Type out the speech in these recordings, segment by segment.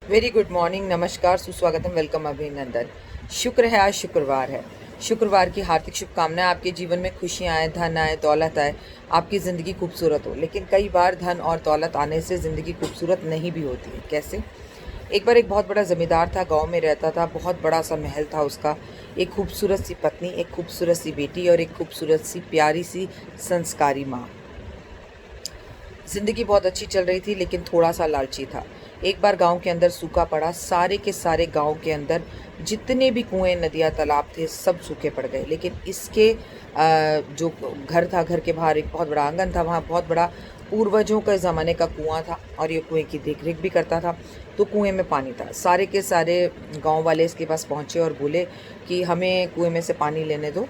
Very good morning, नमस्कार, सुस्वागतम, welcome, अभिनंदन। शुक्र है, आज शुक्रवार है। शुक्रवार की हार्दिक शुभकामनाएं। आपके जीवन में खुशियां आए, धन आए, दौलत आए, आपकी ज़िंदगी खूबसूरत हो। लेकिन कई बार धन और दौलत आने से ज़िंदगी खूबसूरत नहीं भी होती है। कैसे? एक बार एक बहुत बड़ा ज़मींदार था, गांव में रहता था। बहुत बड़ा सा महल था उसका। एक खूबसूरत सी पत्नी, एक खूबसूरत सी बेटी और एक खूबसूरत सी प्यारी सी संस्कारी माँ। ज़िंदगी बहुत अच्छी चल रही थी, लेकिन थोड़ा सा लालची था। एक बार गांव के अंदर सूखा पड़ा। सारे के सारे गांव के अंदर जितने भी कुएं, नदियां, तालाब थे, सब सूखे पड़ गए। लेकिन इसके जो घर था, घर के बाहर एक बहुत बड़ा आंगन था। वहाँ बहुत बड़ा पूर्वजों के ज़माने का कुआं था और ये कुएं की देख रेख भी करता था। तो कुएं में पानी था। सारे के सारे गांव वाले इसके पास पहुँचे और बोले कि हमें कुएं में से पानी लेने दो।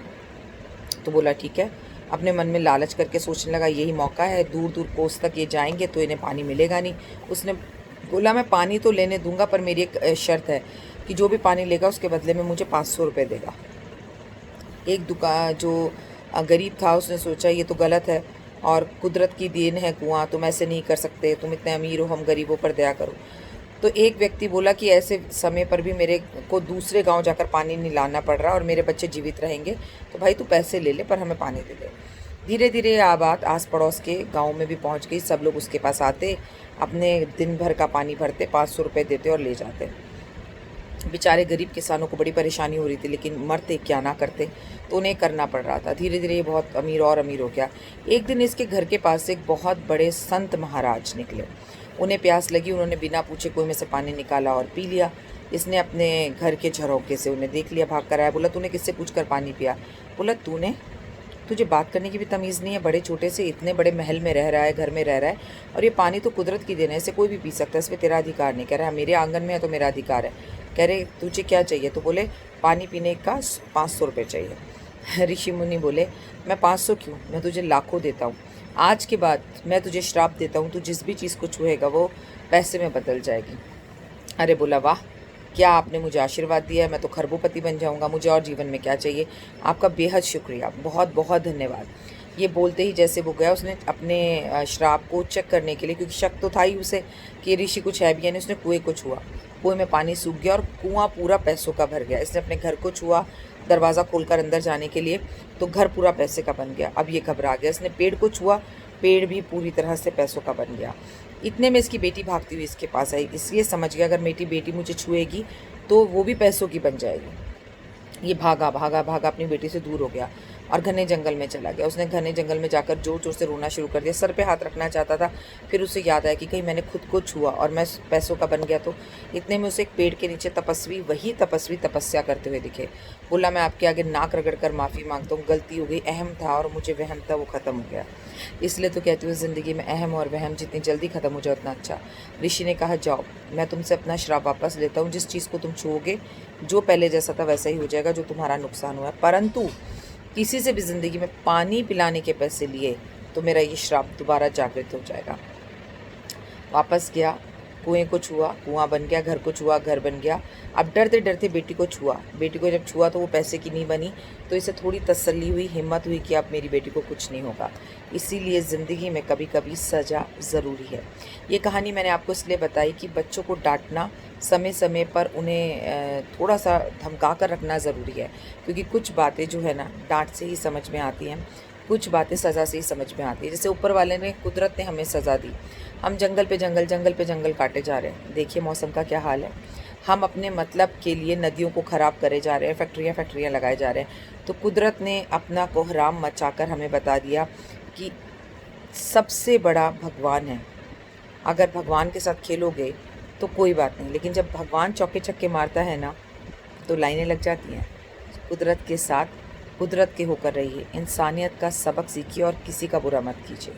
तो बोला ठीक है। अपने मन में लालच करके सोचने लगा यही मौका है, दूर दूर कोस तक ये जाएंगे तो इन्हें पानी मिलेगा नहीं। उसने बोला मैं पानी तो लेने दूंगा, पर मेरी एक शर्त है कि जो भी पानी लेगा उसके बदले में मुझे 500 रुपये देगा। एक दुकान जो गरीब था, उसने सोचा ये तो गलत है और कुदरत की देन है कुआं, तुम ऐसे नहीं कर सकते, तुम इतने अमीर हो, हम गरीबों पर दया करो। तो एक व्यक्ति बोला कि ऐसे समय पर भी मेरे को दूसरे गांव जाकर पानी नहीं लाना पड़ रहा और मेरे बच्चे जीवित रहेंगे, तो भाई तू पैसे ले ले पर हमें पानी दे दे। धीरे धीरे ये बात आस पड़ोस के गांव में भी पहुंच गई। सब लोग उसके पास आते, अपने दिन भर का पानी भरते, 500 रुपये देते और ले जाते। बेचारे गरीब किसानों को बड़ी परेशानी हो रही थी, लेकिन मरते क्या ना करते, तो उन्हें करना पड़ रहा था। धीरे धीरे ये बहुत अमीर और अमीर हो गया। एक दिन इसके घर के पास से एक बहुत बड़े संत महाराज निकले। उन्हें प्यास लगी, उन्होंने बिना पूछे कुएं में से पानी निकाला और पी लिया। इसने अपने घर के झरोके से उन्हें देख लिया, भाग कर आया। बोला तूने किससे पूछ कर पानी पिया? बोला तुझे बात करने की भी तमीज़ नहीं है। बड़े छोटे से इतने बड़े महल में रह रहा है, घर में रह रहा है, और ये पानी तो कुदरत की देन है, इसे कोई भी पी सकता है, इसमें तेरा अधिकार नहीं। कह रहा है मेरे आंगन में है तो मेरा अधिकार है। कह रहे तुझे क्या चाहिए? तो बोले पानी पीने का 500 रुपये चाहिए। ऋषि मुनि बोले मैं 500 क्यों, मैं तुझे लाखों देता हूँ। आज के बाद मैं तुझे श्राप देता हूँ, तू जिस भी चीज़ को छुएगा वो पैसे में बदल जाएगी। अरे बोला वाह, क्या आपने मुझे आशीर्वाद दिया है, मैं तो खरबोपति बन जाऊंगा, मुझे और जीवन में क्या चाहिए। आपका बेहद शुक्रिया, बहुत बहुत धन्यवाद। ये बोलते ही जैसे वो गया, उसने अपने श्राप को चेक करने के लिए, क्योंकि शक तो था ही उसे कि ऋषि कुछ है भी, यानी उसने कुएं को छुआ। कुएं में पानी सूख गया और कुआं पूरा पैसों का भर गया। इसने अपने घर को छुआ, दरवाज़ा खोलकर अंदर जाने के लिए, तो घर पूरा पैसे का बन गया। अब ये घबरा गया। इसने पेड़ को छुआ, पेड़ भी पूरी तरह से पैसों का बन गया। इतने में इसकी बेटी भागती हुई इसके पास आई। इसलिए समझ गया अगर मेरी बेटी मुझे छुएगी तो वो भी पैसों की बन जाएगी। ये भागा भागा भागा अपनी बेटी से दूर हो गया और घने जंगल में चला गया। उसने घने जंगल में जाकर जोर जोर से रोना शुरू कर दिया, सर पे हाथ रखना चाहता था। फिर उसे याद आया कि कहीं मैंने खुद को छुआ और मैं पैसों का बन गया तो। इतने में उसे एक पेड़ के नीचे तपस्वी, वही तपस्वी तपस्या करते हुए दिखे। बोला मैं आपके आगे नाक रगड़ कर माफ़ी मांगता हूँ, गलती हो गई, अहम था और मुझे वहम था, वो ख़त्म हो गया। इसलिए तो कहती हूँ ज़िंदगी में अहम और वहम जितनी जल्दी ख़त्म हो जाए उतना अच्छा। ऋषि ने कहा जाओ, मैं तुमसे अपना श्राप वापस लेता हूँ। जिस चीज़ को तुम छुओगे जो पहले जैसा था वैसा ही हो जाएगा जो तुम्हारा नुकसान हुआ है। परंतु किसी से भी ज़िंदगी में पानी पिलाने के पैसे लिए तो मेरा ये श्राप दोबारा जागृत हो जाएगा। वापस गया, कुएं को छुआ, कुआं बन गया, घर को छुआ, घर बन गया। अब डरते डरते बेटी को छुआ। बेटी को जब छुआ तो वो पैसे की नहीं बनी, तो इसे थोड़ी तसल्ली हुई, हिम्मत हुई कि अब मेरी बेटी को कुछ नहीं होगा। इसीलिए ज़िंदगी में कभी कभी सज़ा ज़रूरी है। ये कहानी मैंने आपको इसलिए बताई कि बच्चों को डांटना, समय समय पर उन्हें थोड़ा सा धमका कर रखना ज़रूरी है, क्योंकि कुछ बातें जो है ना डांट से ही समझ में आती हैं, कुछ बातें सज़ा से ही समझ में आती है। जैसे ऊपर वाले ने, कुदरत ने हमें सज़ा दी, हम जंगल पे जंगल, जंगल पे जंगल काटे जा रहे हैं। देखिए मौसम का क्या हाल है। हम अपने मतलब के लिए नदियों को ख़राब करे जा रहे हैं, फैक्ट्रियाँ लगाए जा रहे हैं। तो कुदरत ने अपना कोहराम मचाकर हमें बता दिया कि सबसे बड़ा भगवान है। अगर भगवान के साथ खेलोगे तो कोई बात नहीं, लेकिन जब भगवान चौके छक्के मारता है ना तो लाइनें लग जाती हैं। कुदरत के साथ कुदरत के होकर रहिए, इंसानियत का सबक सीखिए और किसी का बुरा मत कीजिए।